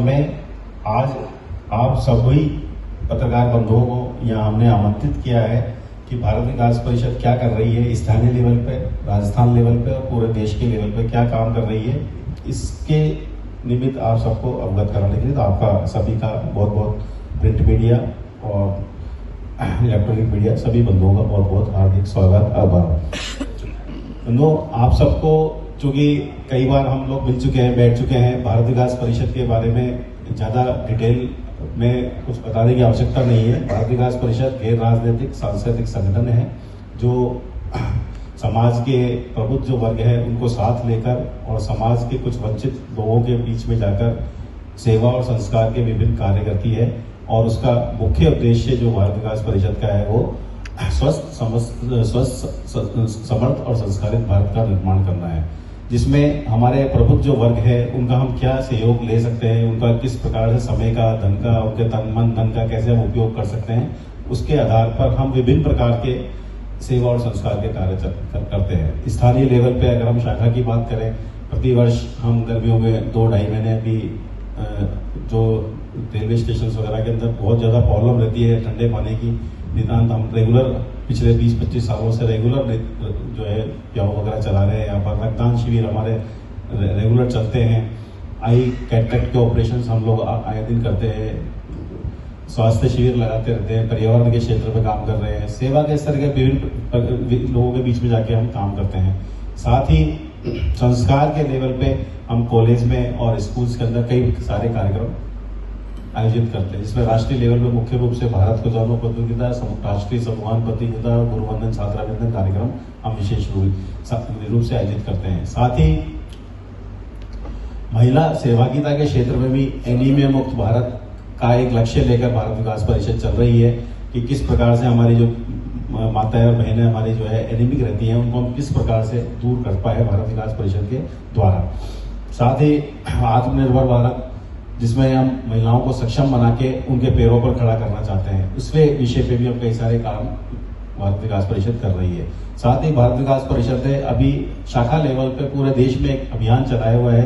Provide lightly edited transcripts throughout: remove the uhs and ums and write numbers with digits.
में आज आप सभी पत्रकार बंधुओं को यहाँ हमने आमंत्रित किया है कि भारत विकास परिषद क्या कर रही है, स्थानीय लेवल पे, राजस्थान लेवल पे और पूरे देश के लेवल पे क्या काम कर रही है, इसके निमित्त आप सबको अवगत कराने के लिए तो आपका सभी का बहुत बहुत प्रिंट मीडिया और इलेक्ट्रॉनिक मीडिया सभी बंधुओं का बहुत बहुत हार्दिक स्वागत, आभार। बंधुओं, आप सबको चूंकि कई बार हम लोग मिल चुके हैं, बैठ चुके हैं, भारत विकास परिषद के बारे में ज़्यादा डिटेल में कुछ बताने की आवश्यकता नहीं है। भारत विकास परिषद गैर राजनीतिक सांस्कृतिक संगठन है जो समाज के प्रबुद्ध जो वर्ग है उनको साथ लेकर और समाज के कुछ वंचित लोगों के बीच में जाकर सेवा और संस्कार के विभिन्न कार्य करती है। और उसका मुख्य उद्देश्य जो भारत विकास परिषद का है वो स्वस्थ, समर्थ और संस्कारित भारत का निर्माण करना है, जिसमें हमारे प्रबुद्ध जो वर्ग है उनका हम क्या सहयोग ले सकते हैं, उनका किस प्रकार से समय का, धन का, उनके तन मन धन का कैसे हम उपयोग कर सकते हैं, उसके आधार पर हम विभिन्न प्रकार के सेवा और संस्कार के कार्य करते हैं। स्थानीय लेवल पे अगर हम शाखा की बात करें, प्रतिवर्ष हम गर्मियों में 2-2.5 महीने अभी जो रेलवे स्टेशन वगैरह के अंदर बहुत ज़्यादा प्रॉब्लम रहती है ठंडे पानी की, नितांत हम रेगुलर पिछले 20-25 सालों से रेगुलर जो है प्याऊ वगैरह चला रहे हैं। यहाँ पर रक्तदान शिविर हमारे रेगुलर चलते हैं। आई कैटरेक्ट के ऑपरेशन हम लोग आए दिन करते हैं। स्वास्थ्य शिविर लगाते रहते हैं। पर्यावरण के क्षेत्र में काम कर रहे हैं। सेवा के स्तर के विभिन्न लोगों के बीच में जाके हम काम करते हैं। साथ ही संस्कार के लेवल पे हम कॉलेज में और स्कूल्स के अंदर कई सारे कार्यक्रम आयोजित करते हैं, जिसमें राष्ट्रीय लेवल पे मुख्य रूप से भारत को जानो प्रतियोगिता, राष्ट्रीय सम्मान प्रतियोगिता, गुरुवंदन छात्राभिनंदन कार्यक्रम हम विशेष रूप से आयोजित करते हैं। साथ ही महिला सहभागिता के क्षेत्र में भी एनीमिया मुक्त भारत का एक लक्ष्य लेकर भारत विकास परिषद चल रही है कि किस प्रकार से हमारी जो माताएं और बहनें हमारी जो है एनीमिक रहती हैं उनको हम किस प्रकार से दूर कर पाए भारत विकास परिषद के द्वारा। साथ ही आत्मनिर्भर भारत, जिसमें हम महिलाओं को सक्षम बना के उनके पैरों पर खड़ा करना चाहते हैं, उसके विषय पे भी हम कई सारे काम भारत विकास परिषद कर रही है। साथ ही भारत विकास परिषद ने अभी शाखा लेवल पे पूरे देश में एक अभियान चलाया हुआ है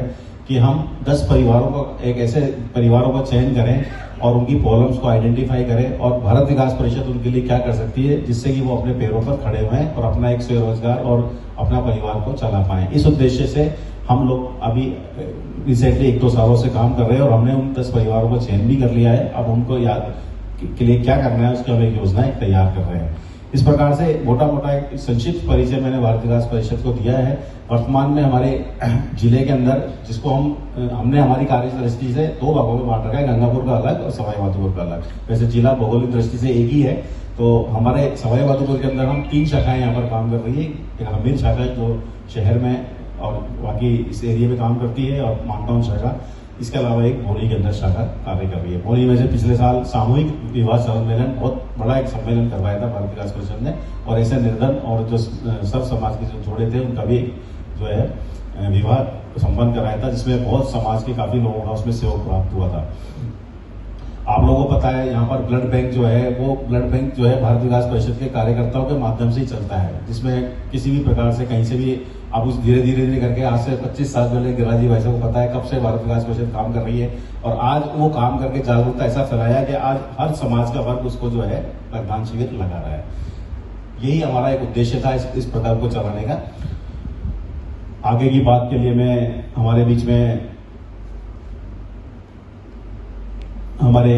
कि हम 10 परिवारों को, एक ऐसे परिवारों का चयन करें और उनकी प्रॉब्लम्स को आइडेंटिफाई करें और भारत विकास परिषद उनके लिए क्या कर सकती है जिससे कि वो अपने पैरों पर खड़े हुए और अपना एक स्वरोजगार और अपना परिवार को चला पाएं। इस उद्देश्य से हम लोग अभी रिसेंटली 1-2 सालों से काम कर रहे हैं और हमने उन 10 परिवारों को चयन भी कर लिया है। अब उनको याद के लिए क्या करना है उसकी हम एक योजना तैयार कर रहे हैं। इस प्रकार से मोटा मोटा एक संक्षिप्त परिचय मैंने भारत विकास परिषद को दिया है। वर्तमान में हमारे जिले के अंदर, जिसको हमने हमारी कार्य दृष्टि से 2 भागों में बांट रखा है, गंगापुर का अलग और सवाई माधोपुर का अलग। वैसे जिला भौगोलिक दृष्टि से एक ही है, तो हमारे सवाई माधोपुर के अंदर हम 3 शाखाएं यहाँ पर काम कर रही है। एक हमीर शाखा जो शहर में और बाकी इस एरिया में काम करती है, और मानटाउन शाखा, इसके अलावा एक भोली के अंदर शाखा कार्य कर रही है। भोली में से पिछले साल सामूहिक विवाह सम्मेलन, बहुत बड़ा एक सम्मेलन करवाया था भारत विकास परिषद ने, और ऐसे निर्धन और जो सब समाज के जो जोड़े थे उनका भी जो है विवाह संपन्न कराया था, जिसमें बहुत समाज के काफी लोगों का उसमें सहयोग प्राप्त हुआ था। आप लोगों को पता है यहाँ पर ब्लड बैंक जो है, वो ब्लड बैंक जो है भारत विकास परिषद के कार्यकर्ताओं के माध्यम से ही चलता है, जिसमें किसी भी प्रकार से कहीं से भी आप उस धीरे धीरे करके आज से 25 साल पहले गिरिराज भाई साहब को पता है कब से भारत विकास परिषद काम कर रही है, और आज वो काम करके जागरूकता ऐसा फैलाया कि आज हर समाज का वर्ग उसको जो है रक्तदान शिविर लगा रहा है। यही हमारा एक उद्देश्य था इस प्रकार को चलाने का। आगे की बात के लिए मैं हमारे बीच में हमारे